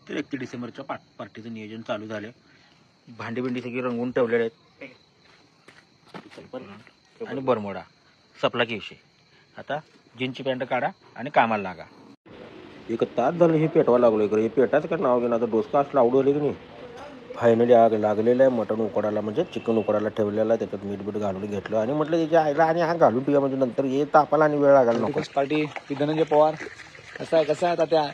तर 31 डिसेंबरच्या पार्टीचं नियोजन चालू झालं. भांडी बिंडी सगळी रंगवून ठेवलेले आहेत. आणि बरमोडा सपला की विषय. आता जीन्सची पॅन्ट काढा आणि कामाला लागा. एक तास झालं हे पेटवा लागलो इकडे. हे पेटाचं काय नाव घेणं. आता डोसका असला आवडू आली की नाही. फायनली आग लागलेलं आहे. मटण उकडायला म्हणजे चिकन उकडायला ठेवलेलं आहे. त्याच्यात मीठ बीठ घालून घेतलं आणि म्हटलं त्याच्या आईला आणि हा घालून ठेवा म्हणजे नंतर हे तापाला आणि वेळ लागायला नको. पार्टी धनंजय पवार कसा आहे आता त्या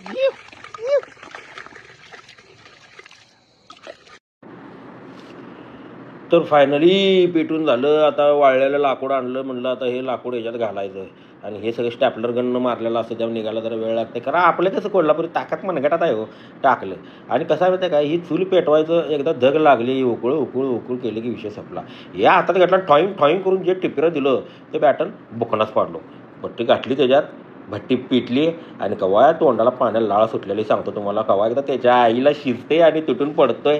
तर फायनली पेटून झालं. आता वाळलेलं लाकूड आणलं. म्हणलं आता हे लाकूड ह्याच्यात घालायचं आणि हे सगळं स्टॅपलर गननं मारलेलं असतं त्यावर निघायला जरा वेळ लागते. कारण आपल्या कसं कोल्हापुरी ताकात मनगटात आहे हो. टाकलं आणि कसं आहे माहिती काय, ही चूल पेटवायचं एकदा धग लागली उकळ केली की विषय संपला. या हातात घेतला ठॉईंग करून जे टिपरं दिलं ते बॅटन बुकनाच पाडलो. भट्टी गाठली त्याच्यात, भट्टी पिटली आणि कवा तोंडाला पाण्याला लाळ सुटलेली सांगतो तुम्हाला. कवा एकदा त्याच्या आईला शिजते आणि तुटून पडतोय.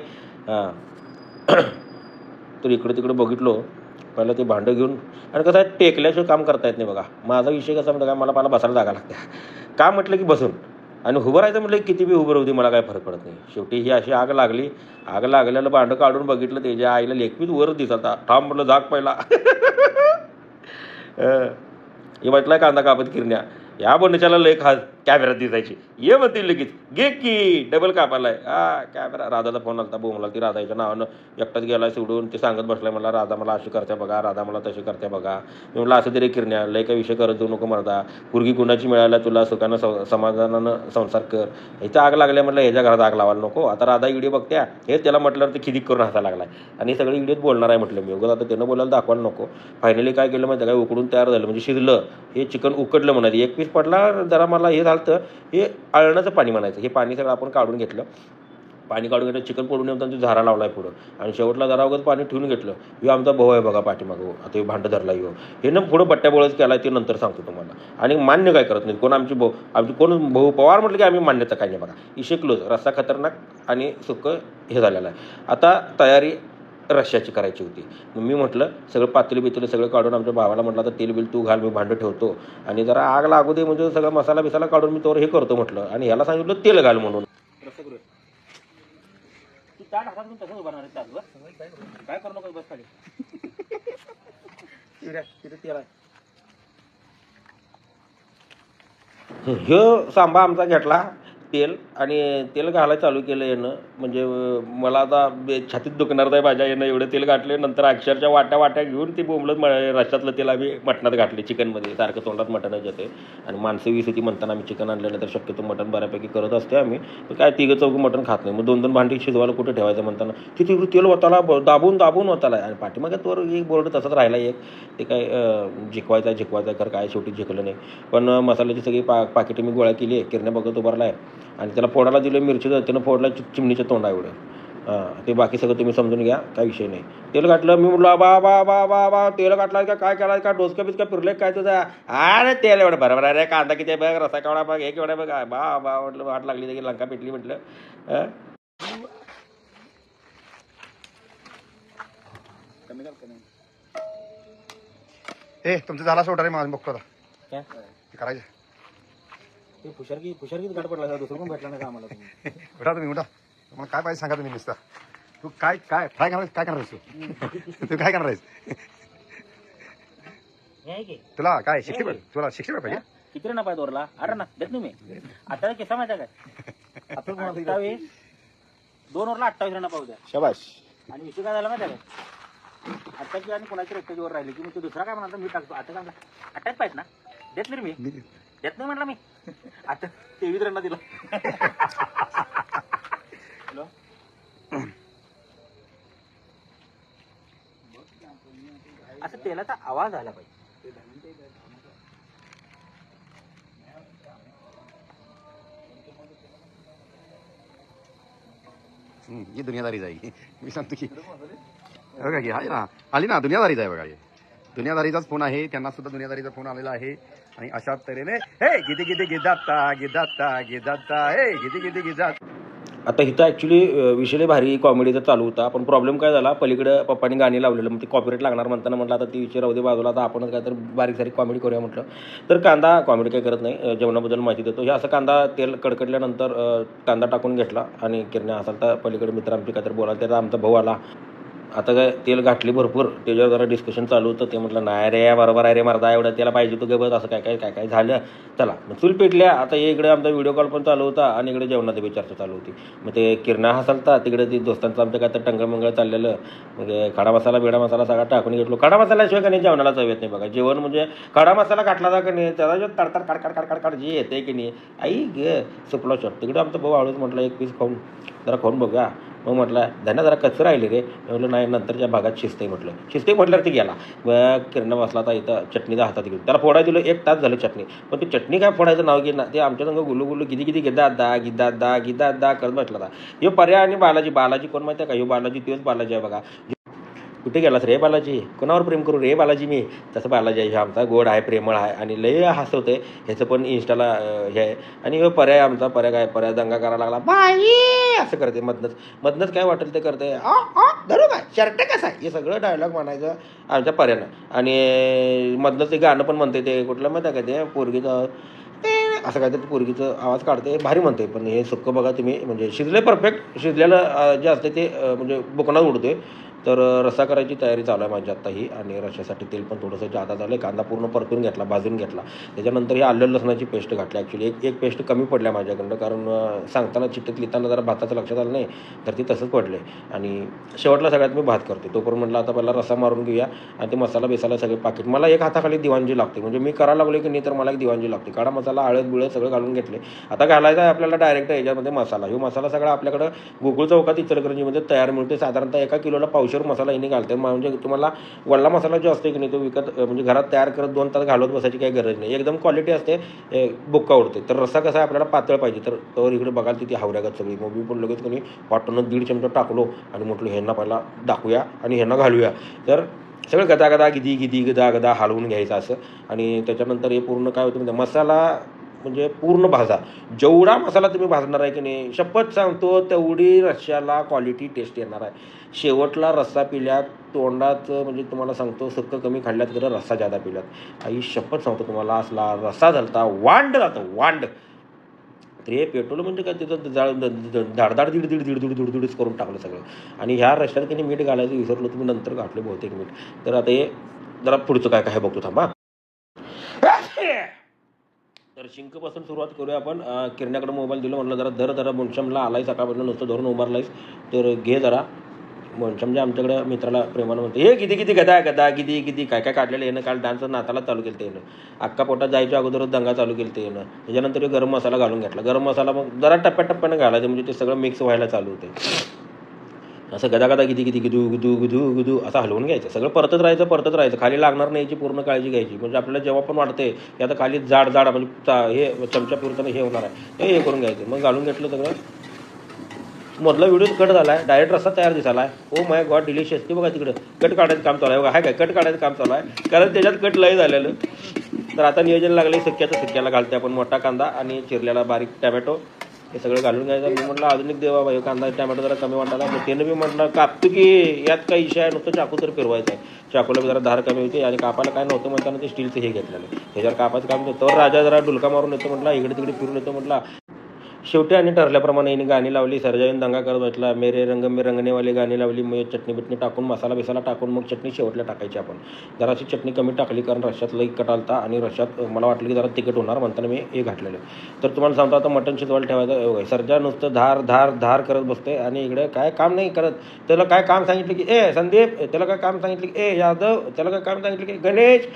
तर इकडे तिकडे बघितलो. पहिलं ते भांडं घेऊन आणि कसं आहे टेकल्याशिवाय काम करता येत नाही बघा. माझा विषय कसा म्हणतो काय, मला पहिला बसायला जागा लागते. काम म्हटलं की बसून आणि उभं राहायचं म्हटलं की किती बी उभं राहू मला काय फरक पडत नाही. शेवटी ही अशी आग लागली. आग लागलेलं भांडं काढून बघितलं त्याच्या आईला लेखपीत वर दिसता. ठाम म्हटलं जाग पहिला. हे म्हटलं कांदा कापत किरण्या या बनच्याला लय खास कॅमेऱ्यात दिसायची. ये म्हणतील लगेच घे की डबल कापालाय. कॅमेरा. राधाचा फोन आला बोमला. ती राधाच्या नावानं एकटाच गेला सोडून. ते सांगत बसलाय मला राधा मला अशी करते बघा, राधा मला तशी करते बघा. मी म्हटलं असं तरी किरण्या लय काही विषय करत जाऊ नको मरदा. पोरगी कुणाची मिळायला तुला सुखानं समाधानानं संसार कर. ह्याच्या आग लागल्या म्हटलं ह्याच्या घरात आग लावायला नको. आता राधा व्हिडिओ बघत्या हे त्याला म्हटलं ते खिदिक करून हसायला लागलाय आणि सगळी व्हिडिओत बोलणार आहे म्हटलं मी. उगाच आता त्यानं बोलायला दाखवायला नको. फायनली काय केलं माहिती काय, उकडून तयार झालं म्हणजे शिजलं. हे चिकन उकडलं म्हणायचं. एक पीस पडला जरा मला हे झालं. हे अळण्याचं पाणी म्हणायचं. हे पाणी सगळं आपण काढून घेतलं. पाणी काढून घेतलं. चिकन पडून येऊन झारा लावला आहे पुढं आणि शेवटला जरा वगैरे पाणी ठेवून घेतलं. हे आमचा भाऊ आहे बघा पाठीमागं. आता हे भांडं धरला येऊ हे ना पुढं बट्ट्या बोळच केला ते नंतर सांगतो तुम्हाला. आणि मान्य काय करत नाही कोण आमची कोण भाऊ पवार म्हटलं की आम्ही मान्यता काय नाही बघा. ही शिकलोच. रस्सा खतरनाक आणि सुकं हे झालेलं आहे. आता तयारी रश्श्याची करायची होती. मग मी म्हटलं सगळं पातेलं सगळं काढून आमच्या भावाला म्हटलं आता तेल बिल तू घाल मी भांडं ठेवतो आणि जरा आग लागू दे म्हणजे सगळं मसाला बिसाला काढून मी तोवर हे करतो म्हटलं. आणि ह्याला सांगितलं तेल घाल म्हणून. काय करू नको बस खाली. ह्यो सांबा आमचा घेतला तेल आणि तेल घालायला चालू केलं यानं. म्हणजे मला आता छातीत दुखणार नाही माझ्या यानं एवढं तेल घातले. नंतर अक्षरच्या वाट्या घेऊन ती बोंबलत रश्श्यातलं तेल आम्ही मटणात घातले. चिकनमध्ये सारखं तोंडात मटणच येते आणि माणसं वीस होती म्हणताना आम्ही चिकन आणलेलं तर शक्यतो मटण बऱ्यापैकी करत असते आम्ही. काय तिघं चौघं मटण खात नाही. मग 2-2 भांडी शिजवायला कुठे ठेवायचं म्हणताना तिथे तेल होताला दाबून होताला आणि पाठीमागे तोवर एक बोर्ड तसंच राहिला एक. ते काय झिकवायचा कर काय शेवटी झिकलं नाही. पण मसाल्याची सगळी पाकिटे मी गोळा केली आहे. किरण्या बघत उभारला आहे आणि त्याला फोडायला दिलं मिरचीचं. त्यानं फोडला चिमणीच्या तोंडा एवढं. ते बाकी सगळं तुम्ही समजून घ्या काय विषय नाही. तेल घातलं मी म्हटलं बा तेल घातला का काय करायचं का डोसका बिस्का फिरले काय तुझा. अरे तेल एवढं बरोबर आहे रे. कांदा किती बघ रसा केवढा बघ हे केवढा बघ बा म्हटलं वाट लागली त्याची लंका पेटली म्हटलं. ए तुमचं झाला सोडा रे माझं बघतो काय करायचं. ते फुशारकीच गाठ पडला दुसरं पण भेटला नाही का आम्हाला. उठा तुम्ही उठा. मला काय पाहिजे सांगा तुम्ही नुसता. तू काय ट्राय करणार काय करणार तू काय करणार तुला काय शिक्षक तुला शिक्षक पाहिजे किती ना पाहिजे वरला. अरे ना देत नाही मी. आता केसा माहिती काय आपण 2 ओव्हरला 28 रन पाहू द्या. शाबाश. आणि विषय काय झाला माहिती आहे काय, आत्ताची आणि कोणाची रक्ताची राहिली की मग तो दुसरा काय म्हणाला मी टाकतो. आता काय अटॅच पाहिजे ना देत नाही मी देत नाही म्हटलं मी. आता 23 रन दिला. हॅलो असं तेलाचा आवाज आला पाहिजे. ही दुनियादारी जाईल मी सांगतो की बघा की आहे ना आली ना दुनियादारीच आहे बघा. हे दुनियादारीचाच फोन आहे. त्यांना सुद्धा दुनियादारीचा फोन आलेला आहे आणि अशाच तऱ्हेने हे गिदी गिदी गिदाता गिदाता गिदाता हे गिदी गिदी गिदात. आता इथं ॲक्च्युली विषय भारी कॉमेडीचा चालू होता, पण प्रॉब्लेम काय झाला, पलीकडं पप्पांनी गाणी लावलेलं, मग ते कॉपीराईट लागणार म्हणताना म्हटलं आता ती विषय राहू दे बाजूला, आता आपणच काय तर बारीक सारीक कॉमेडी करूया म्हटलं. तर कांदा कॉमेडी काही करत नाही, जेवणाबद्दल माहिती देतो. हे असं कांदा तेल कडकडल्यानंतर कांदा टाकून घेतला आणि किरण्या असाल तर पलीकडे मित्र आमचे काय तर बोलायला, त्याचा आमचा भाऊ आला. आता काय तेल घातली भरपूर, त्याच्यावर जरा डिस्कशन चालू होतं. ते म्हटलं नाही रे बरोबर आहे रे मर्दा, एवढं त्याला पाहिजे तू गबत, असं काय काय काय काय झालं. चला मग चूल पेटल्या. आता इकडे आमचा व्हिडिओ कॉल पण चालू होता आणि इकडे जेवणाची बी चर्चा चालू होती. मग ते किरणा हसालता, तिकडे ती दोस्तांचं आमचं काय तर टंगळमंगळ चाललेलं. मग खडा मसाला बिडा मसाला सगळा टाकून घेतलो. खडा मसाल्याशिवाय का नाही जेवणाला चव येत नाही बघा. जेवण म्हणजे खडा मसाला घातला जा का नाही, त्याला जो तडतड काड काड काड काड जे येते की नाही, आई ग सुपला शॉट. तिकडे आमचा भाऊ हळूच म्हटलं एक पीस खाऊन जरा खाऊन बघा. मग म्हटलं धन्या जरा कच्चं राहिले रे. म्हटलं नाही नंतरच्या भागात शिजते म्हटलं. शिजते म्हटल्यावर ती गेला. मग किरणं बसला आता इथं चटणीचा हातात घेऊन, त्याला फोडायला दिलं 1 तास झालं चटणी. पण ती चटणी काय फोडायचं नाव घेईना, ते आमच्या संग गुल्लू गुल्लू किती किती गिद्दा करत बसला होता. ह्यो पर्या आणि बालाजी कोण माहिती आहे का, ह्यो बालाजी तोच बालाजी आहे बघा. कुठे गेलास रे बालाजी, कोणावर प्रेम करू रे बालाजी मी. तसं बालाजी आहे आमचा, गोड आहे प्रेमळ आहे आणि लय हसवते. ह्याचं पण इंस्टाला हे आहे. आणि ह्यो पर्याय आमचा, पर्या दंगा करायला लागला बाई असं करते, मधनंच काय वाटेल ते करते. धरू काय शर्ट कसा आहे, हे सगळं डायलॉग म्हणायचं आमच्या पर्यानं. आणि मधनंच ते गाणं पण म्हणते, ते कुठलं माहिती आहे का ते पोरगीचं असं काय तर पोरगीचं आवाज काढते, भारी म्हणते. पण हे सुक्क बघा तुम्ही, म्हणजे शिजले परफेक्ट शिजलेलं जे असते ते म्हणजे बुकणात उडते. तर रस्सा करायची तयारी चालू आहे माझी आत्ताही. आणि रश्श्यासाठी तेल पण थोडंसं जादा झालं. कांदा पूर्ण परतून घेतला, भाजून घेतला. त्याच्यानंतर ही आलं लसणाची पेस्ट घातली. ॲक्च्युली एक पेस्ट कमी पडल्या माझ्याकडनं, कारण सांगताना चिठ्ठीत लिहिताना जरा भाताचं लक्षात आलं नाही, तर ती तसंच पडले. आणि शेवटला सगळ्यात मी भात करते, तोपर्यंत म्हटलं आता पहिला रस्सा मारून घेऊया. आणि ते मसाला बेसाला सगळे पाकिट मला एक हाताखाली दिवाणजी लागते, म्हणजे मी करायला लागलो की नाही तर मला एक दिवाणजी लागते. काढा मसाला हळद बिळद सगळं घालून घेतले. आता घालायचा आहे आपल्याला डायरेक्ट याच्यामध्ये मसाला. ह्यो मसाला सगळा आपल्याकडं गोकुळ चौकात इचलकरंजीमध्ये तयार मिळते. साधारणतः 1 किलोला पावशेर मसाला हिने घालते. म्हणजे तुम्हाला वल्ला मसाला जो असतो की नाही तो विकत म्हणजे घरात तयार करत 2 तास घालवत बसायची काही गरज नाही, एकदम क्वालिटी असते, बुक्का उडते. तर रस्सा कसा आहे आपल्याला पातळ पाहिजे, तर इकडे बघाल तिथे हावऱ्यागत सगळी. मग मी पण लगेच कोणी वाटून 1.5 चमचा टाकलो आणि म्हटलं ह्यांना पहिला दाखवूया आणि ह्यांना घालूया. तर सगळं गदा हलवून घ्यायचं असं. आणि त्याच्यानंतर हे पूर्ण काय होतं म्हणजे मसाला म्हणजे पूर्ण भाजा. जेवढा मसाला तुम्ही भाजणार आहे की नाही, शपथ सांगतो तेवढी रश्श्याला क्वालिटी टेस्ट येणार आहे. शेवटला रस्सा पिल्यात तोंडात, म्हणजे तुम्हाला सांगतो सुक्क कमी खाल्ल्यात तर रस्सा जादा पिल्यात. आई शपथ सांगतो तुम्हाला, असला रस्सा झालता वांड जातं वांड. ते पेट्रोल म्हणजे काय तिथं धाडधाड दीडच करून टाकलं सगळं. आणि ह्या रश्श्यात की मीठ घालायचं विसरलो, तुम्ही नंतर घातलं बहुतेक मीठ. तर आता हे जरा पुढचं काय काय बघतो थांबा. तर शिंकपासून सुरुवात करूया आपण. किरण्याकडे मोबाईल दिलो, म्हटलं जरा मुनशमला आलाय सकाळपासून नुसतं धरून उभारलायस तर घे जरा. मुनशम जे आमच्याकडे मित्राला प्रेमानं म्हणते, हे किती गदा किती काय काय काढलेलं येणं. काल डान्स नाताला चालू केलं ते येणं, अक्का पोटात जायच्या अगोदरच दंगा चालू केलं ते येणं. त्याच्यानंतर गरम मसाला घालून घेतला. गरम मसाला मग जरा टप्प्याटप्प्यानं घालायचं, म्हणजे ते सगळं मिक्स व्हायला चालू होते. असं गदा किती गुदू असं हलवून घ्यायचं. सगळं परतत राहायचं, खाली लागणार नाही याची पूर्ण काळजी घ्यायची. म्हणजे आपल्याला जेव्हा पण वाटते की आता खाली जाड म्हणजे हे चमचा फिरताना हे होणार आहे, हे करून घ्यायचं. मग घालून घेतलं सगळं. मधला व्हिडिओ कट झाला आहे, डायरेक्ट रस्ता तयार दिसाला आहे. Oh my God delicious. ते बघा तिकडं कट काढायचं काम चालू आहे बघा. हाय काय कट काढायचं काम चालू आहे, कारण त्याच्यात कट लय झालेलं. तर आता नियोजन लागलं सुक्याला घालते आपण मोठा कांदा आणि चिरलेला बारीक टॅमॅटो, हे सगळं घालून घ्यायचं. मी म्हटलं अजून एक देवा बाई कांदा टॅमॅटो जरा कमी वाटायला. मग त्यानं मी म्हटलं कापतो की यात काही इशा आहे, नुसतं चाकू तर फिरवायचं आहे. चाकूला जरा धार कमी होती आणि कापायला काय नव्हतं म्हणताना ते स्टीलचं हे घेतलेलं. ह्याच्यावर कापायचं काम होतं. तर राजा जरा डुलका मारून येतो म्हटला, इकडे तिकडे फिरून येतो म्हटला. शेवटी आणि ठरल्याप्रमाणे हिने गाणी लावली. सर्जाईन दंगा करत बसला. मेरे रंग में रंगनेवाली गाणी लावली. मग चटणी बिटणी टाकून मसाला बिसाला टाकून मग चटणी शेवटला टाकायची आपण. जराशी चटणी कमी टाकली कारण रश्श्यात लई कटालता आणि रश्श्यात मला वाटलं की जरा तिखट होणार म्हणताना मी हे घातलेलं. तर तुम्हाला सांगतो आता मटण शिजवायला ठेवायचं. सर्जा नुसतं धार करत बसते आणि इकडे काय काम नाही करत. त्याला काय काम सांगितलं की ए संदीप, त्याला काय काम सांगितलं की ए यादव, त्याला काय काम सांगितलं की गणेश,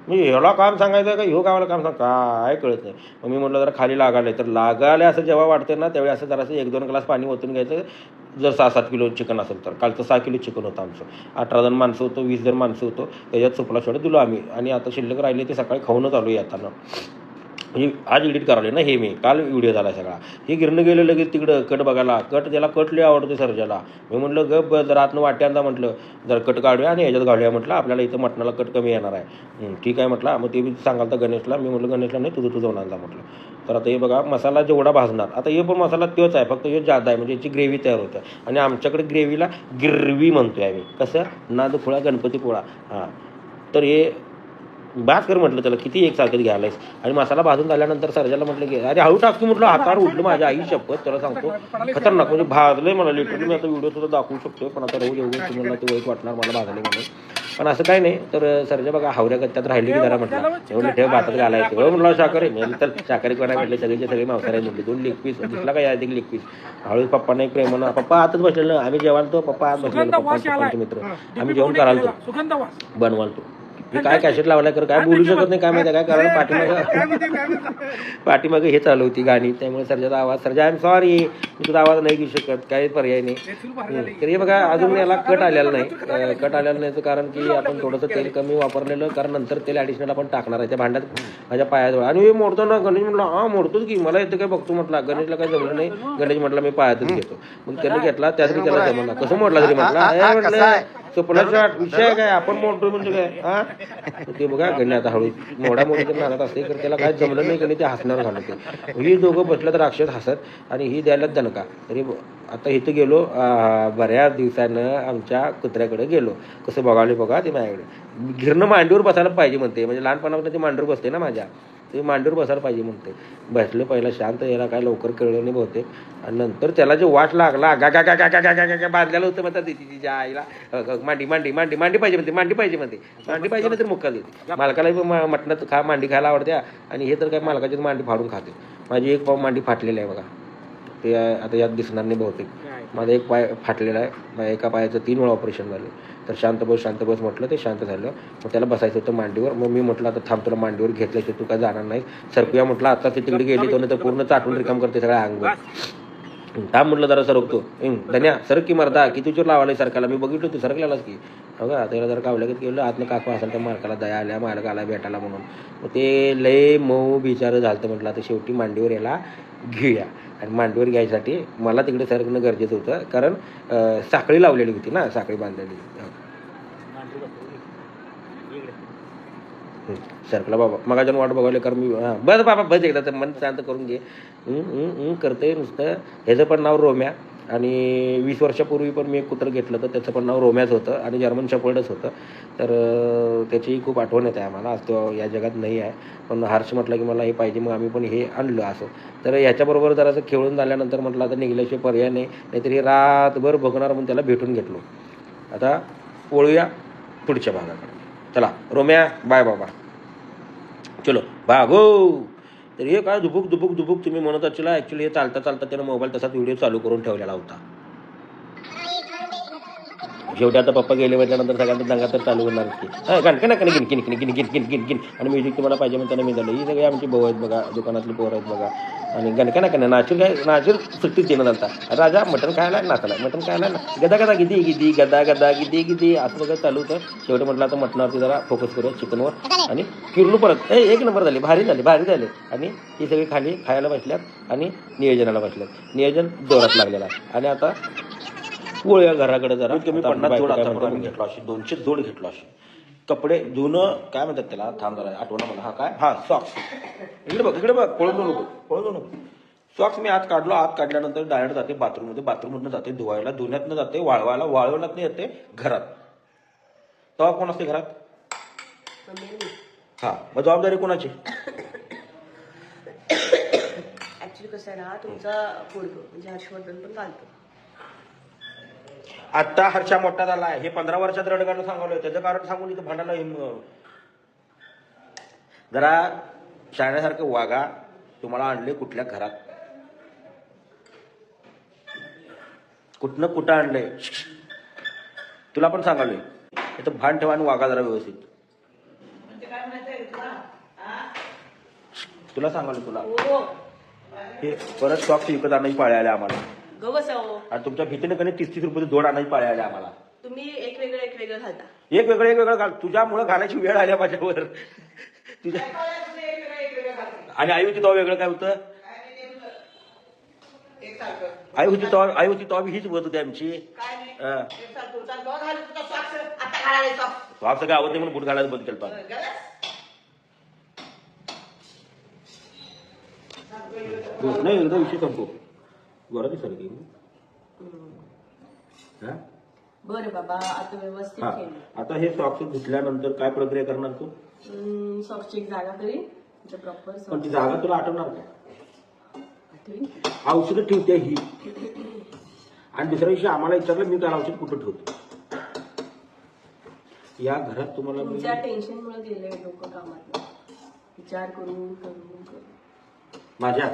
मी ह्याला काम सांगायचं का ह्यो गावाला काम सांग, काय कळत नाही. मग मी म्हटलं जरा खाली लागायला. तर लागायला असं जेव्हा वाटते ना त्यावेळी असं जरासं 1-2 ग्लास पाणी ओतून घ्यायचं. जर 6-7 किलो चिकन असेल तर. कालचं 6 किलो चिकन होतं आमचं. 18 जण माणसं होतो, 20 जण माणसं होतो. त्याच्यात सुपला शेवट दिलो आम्ही. आणि आता शिल्लक राहिले ते सकाळी खाऊनच आलो येताना. म्हणजे आज एडिट करावले ना हे मी काल व्हिडिओ झाला सगळा. हे गिरणं गेलं लगेच तिकडं कट बघायला. कट त्याला कट लय आवडते सर्जाला. मी म्हटलं गप जरा आतनं वाट्यांदा म्हटलं जरा कट काढूया आणि ह्याच्यात घालूया म्हटलं आपल्याला इथं मटणाला कट कमी येणार आहे. ठीक आहे म्हटलं. मग ते मी सांगाल तर गणेशला मी म्हटलं गणेशला नाही तुझं जाऊन आणला म्हटलं. तर आता हे बघा मसाला जेवढा भाजणार आता हे पण मसाला तोच आहे फक्त हे जादा आहे म्हणजे याची ग्रेव्ही तयार होते. आणि आमच्याकडे ग्रेव्हीला गिरवी म्हणतोय आम्ही. कसं नादपोळा गणपतीपोळा. हां तर हे भात कर म्हटलं त्याला किती एकसारखं घ्यायलायस. आणि मसाला भाजून झाल्यानंतर सर्जाला म्हटलं की अरे हळू टाकतो म्हटलं हातावर उडलं माझ्या आई शपथ त्याला सांगतो खतरनाक म्हणजे भाजलंय मला लिटरली. मी आता व्हिडिओ सुद्धा दाखवू शकतो पण आता राहू एवढं तुम्हाला ते वाईट वाटणार मला भाजले म्हणून. पण असं काही नाही. तर सर्जा बघा हावऱ्या गत्त्यात राहिली की जरा म्हटलं एवढं ठेव भातात घालायचं एवढं म्हटलं शाकाहारी मी तर शाकाहारी कोणा म्हटले सगळेचे सगळे मांसाहारी म्हटले 2 लेग पीस दिसला काय अधिक लेग पीस. हळू पप्पाने एक प्रेमानं पप्पा आतच बसलेलं आम्ही जेवायला तो पप्पा आत बसलेलं पप्पांचे मित्र आम्ही जेवण करायला तो बनवालतो. मी काय कॅसेट लावलाय कर काय बोलू शकत नाही काय माहिती काय कारण पाठीमागं हे चालू होती गाणी त्यामुळे सर्जाचा आवाज सर्जा आय एम सॉरी मी तुझा आवाज नाही घेऊ शकत काही पर्याय नाही. तर हे बघा अजून याला कट आलेला नाही. कट आलेलं नाहीचं कारण की आपण थोडंसं तेल कमी वापरलेलं कारण नंतर तेल ॲडिशनल आपण टाकणार आहे त्या भांड्यात माझ्या पायाजवळ. आणि मी मोडतो ना गणेश म्हटलं हां मोडतोच की मला येतं काय बघतो म्हटलं. गणेशला काही जमलं नाही. गणेश म्हटलं मी पायातच घेतो. मग त्याने घेतला त्यातरी त्याला जमला कसं मोडला तरी म्हटलं स्वप्नाचा विषय काय आपण मोडतो म्हणजे काय हां ते बघा गणे आता हळू मोडामोडीच्या नादात असते तर त्याला काय जमलं नाही गणे ते हसणार घालत. ही दोघं बसलं तर राक्षस हसत आणि ही द्यायला दणका. तरी आता इथं गेलो बऱ्याच दिवसानं आमच्या कुत्र्याकडे गेलो. कसं बघावले बघा ते माझ्याकडे घिरणं मांडीवर बसायला पाहिजे म्हणते म्हणजे लहानपणापासून ते मांडीवर बसते ना माझ्या ते मांडीवर बसायला पाहिजे म्हणते. बसलं पहिला शांत याला काय लवकर कळलं नाही बहुतेक. आणि नंतर त्याला जे वाट लागला गा गा गा गा गा गा गा गा बांधलेलं होतं म्हणतात तिच्या आईला मांडी मांडी मांडी मांडी पाहिजे म्हणते मांडी पाहिजे म्हणते मांडी पाहिजे ना तर मुक्का देते. मालकाला मटणात खा मांडी खायला आवडत्या आणि हे तर काय मालकाचीच मांडी फाडून खाते. माझी एक पाव मांडी फाटलेली आहे बघा ते आता यात दिसणार नाही बहुतेक. माझा एक पाय फाटलेला आहे. माझ्या एका पायाचं 3 वेळा ऑपरेशन झालं. तर शांत बस म्हटलं ते शांत झालं. मग त्याला बसायचं होतं मांडीवर. मग मी म्हटलं आता थांब तुला मांडीवर घेतल्याशिवाय तू काय जाणार नाही. सरकुया म्हटलं आता ते तिकडे गेली तो नाही तर पूर्ण चाटून रिकाम करते सगळ्या अंगवर. थांब म्हटलं जरा सरकतो धन्या सरक की मरदा किती चोर लावायला सरकारला मी बघितलं तू सरकल्यालाच की बघा त्याला जर कावलं गेलं आतनं काकू असेल तर मालकाला दया आल्या मालक आला भेटायला म्हणून. मग ते लय मऊ बिचारं झालं म्हटलं आता शेवटी मांडीवर याला घेऊया. आणि मांडीवर घ्यायसाठी मला तिकडे सरकणं गरजेचं होतं कारण साखळी लावलेली होती ना साखळी बांधलेली. सरकला बाबा मगाच्यानं वाट बघायला कारण मी बस बाबा बस एकदा तर मन शांत करून घे करते नुसतं. ह्याचं पण नाव रोम्या आणि 20 वर्षापूर्वी पण मी एक कुत्रं घेतलं तर त्याचं पण नाव रोम्याच होतं आणि जर्मन शेपर्डच होतं. तर त्याची खूप आठवण येते आम्हाला आज तो या जगात नाही आहे. पण हर्ष म्हटलं की मला हे पाहिजे मग आम्ही पण हे आणलं असं. तर ह्याच्याबरोबर जरासं खेळून झाल्यानंतर म्हटलं आता निघल्याशिवाय पर्याय नाही नाहीतर हे रातभर बघणार म्हणून त्याला भेटून घेतलो. आता वळूया पुढच्या भागाकडे. चला रोम्या बाय बाबा चलो भागो. तर हे काय दुबुक दुबुक दुबुक तुम्ही म्हणत असेल ॲक्च्युली हे चालता चालता त्यानं मोबाईल तसाच व्हिडिओ चालू करून ठेवलेला होता. शेवटी आता पप्पा गेले म्हटल्यानंतर सगळ्यांना दंगा तर चालू होणार की गणका ना गिन गिन गिन गिन गिन गिन गिन गिन आणि म्युझिक तुम्हाला पाहिजे म्हणताना मी झालं. ही सगळी आमची भाऊ आहेत बघा दुकानातली पोरं आहेत बघा. आणि गणका ना नाचूर काय नाचूर सुट्टीच देणं चालता राजा मटण खायला नाचाला मटण खायला ना गदा गदा गिदी गिदी गदा गदा गिदी गिदी असं बघा चालू होतं. शेवटी म्हटलं आता मटणावरती जरा फोकस करूया चिकनवर आणि किरलू परत एक नंबर झाली भारी झाले. आणि ही सगळी खाली खायला बसल्यात आणि नियोजनाला बसल्यात. नियोजन जोरात लागलेलं आहे. आणि आता वळूया घराकडे जरा कमी 50 जोड आता घेतलो अशी 200 जोड घेतलो अशी कपडे धुणं काय म्हणतात त्याला थांब जरा आठवणं मला. हा काय हा सॉक्स इकडे बघ पळून नको सॉक्स मी आत काढलो. आत काढल्यानंतर डायरेक्ट जाते बाथरूममध्ये बाथरूममधनं जाते धुवायला धुण्यातनं जाते वाळवायला वाळवण्यातनं येते घरात. तेव्हा कोण असते घरात हा मग जबाबदारी कोणाची. ऍक्च्युली कसं आहे ना तुमचा पोरगं म्हणजे हर्षवर्धन पण घालतो. आता हर्षा मोठा झाला आहे. हे 15 वर्षात रडगाणं सांगवलं त्याचं कारण सांगून इथं भांडायला जरा शाळेसारखं वागा. तुम्हाला आणले कुठल्या घरात कुठनं कुठं आणलंय तुला पण सांगालोय. इथं भान ठेवा आणि वागा जरा व्यवस्थित. तुला सांगालोय तुला हे परत सॉक्स विकत आणायची पाळी आल्या आम्हाला. आणि तुमच्या भीतीने कधी 30-30 रुपये जोड आणायची पाळी आल्या आम्हाला. तुम्ही एक वेगळं घालता. एक वेगळं घाल तुझ्यामुळे घालायची वेळ आल्या माझ्यावर. तुझ्या आणि आई होती तेव्हा वेगळं काय होतं? आई होती तेव्हा हीच बोलत होती आमची. स्वाप सगळं आवडत नाही म्हणून बूट घालायला बंद केलं. नाही एकदा विषय संपू बरं की सर बरं बाबा आता व्यवस्थित खेळ. आता हे सॉक्स धुतल्यानंतर काय प्रक्रिया करणार तू? सॉक्सची एक जागा करीन प्रॉपर. पण ती जागा तुला आठवणार का? आठवीन औषधं ठेवते ही. आणि दुसऱ्या दिवशी आम्हाला विचारलं मी काय औषध कुठं ठेवतो. या घरात तुम्हाला तुमच्या टेन्शनमुळे गेले डोकं कामात. विचार करून करून करून माझ्या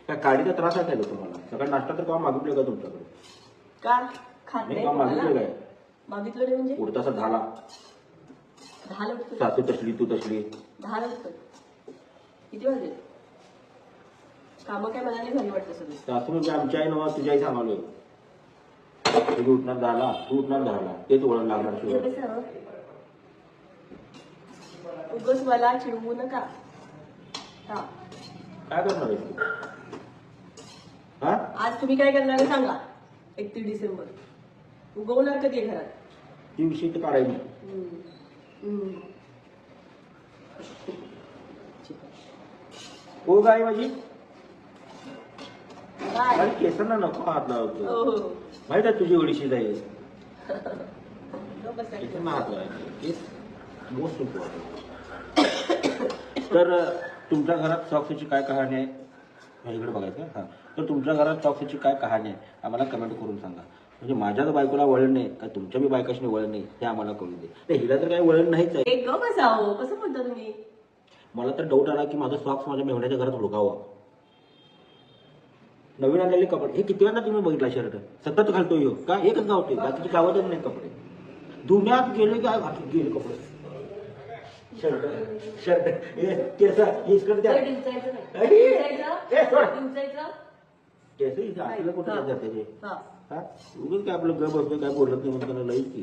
काय काडीचा त्रास आहे का तुम्हाला? सकाळी नाश्ता तर काम मागितलं का तुमच्याकडे? का खात नाही काम मागितलं काय? मागितलं नाही म्हणजे उडता असा झाला 10 उठतो. सासू तसली तू तसली 10 उठतो. किती वाजले? कामं काय मला नाही घरी वाटतं सगळं. सासू म्हणजे आमची आई नवा तुझी आई सांगालोय. तुझी उठणार झाला तू उठणार झाला तेच ओळख लागणार शिवाय. उगाच मला चिडवू नका. हा काय करणार आहे तू? हा आज तुम्ही काय करणार आहे सांगा. 31 डिसेंबर उगवणार कधी घरात? ती विषय तर काढायची. हो गाय माझी काय आणि केसांना नको हात लावतो. हो माहित आहे तुझी एवढीशी जाईल बसा. केसांना हात लावायचे मोस्ट इम्पॉर्टंट. तर तुमच्या घरात सॉक्सची काय कहाणी आहे? इकडे बघायचं. हां तर तुमच्या घरात सॉक्सची काय कहाणी आहे आम्हाला कमेंट करून सांगा. म्हणजे माझ्याच बायकोला वळण नाही का तुमच्या बी बायकाशी वळण नाही हे आम्हाला कळू दे. हिला तर काही वळण नाहीच आहे. एक ग बसा हो. कसं बोलता तुम्ही? मला तर डाऊट आला की माझा सॉक्स माझ्या मेहण्याच्या घरात हुडकावा. नवीन आणलेले कपडे हे किती वेळा तुम्ही बघितला शर्ट सतत घालतोय ह्यो. का एकच गावते बाकीचे गावतच नाही कपडे. धुण्यात गेले काय घातले गेले कपडे. शर्ट शर्ट केस इसकडे द्या. डिंचायचं नाही. केस आपल्याला कुठे जाते ते. हा उगीच काय आपलं घर बसतो काय बोलत नाही म्हणताना लईच की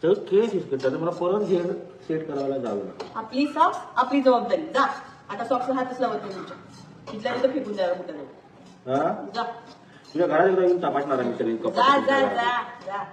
तर केस इसकडे मला परत घेऊन सेट करायला जावं लागतं. आपली सॉक्स आपली जबाबदारी. जा आता सॉक्स हातच लावत नाही तुमच्या. तिथल्या तिथं फेकून द्यायला कुठं नाही. हा जा तुझ्या घरात एकदा येऊन तपासणार आहे मी सगळी जा जा कपडे. जा जा.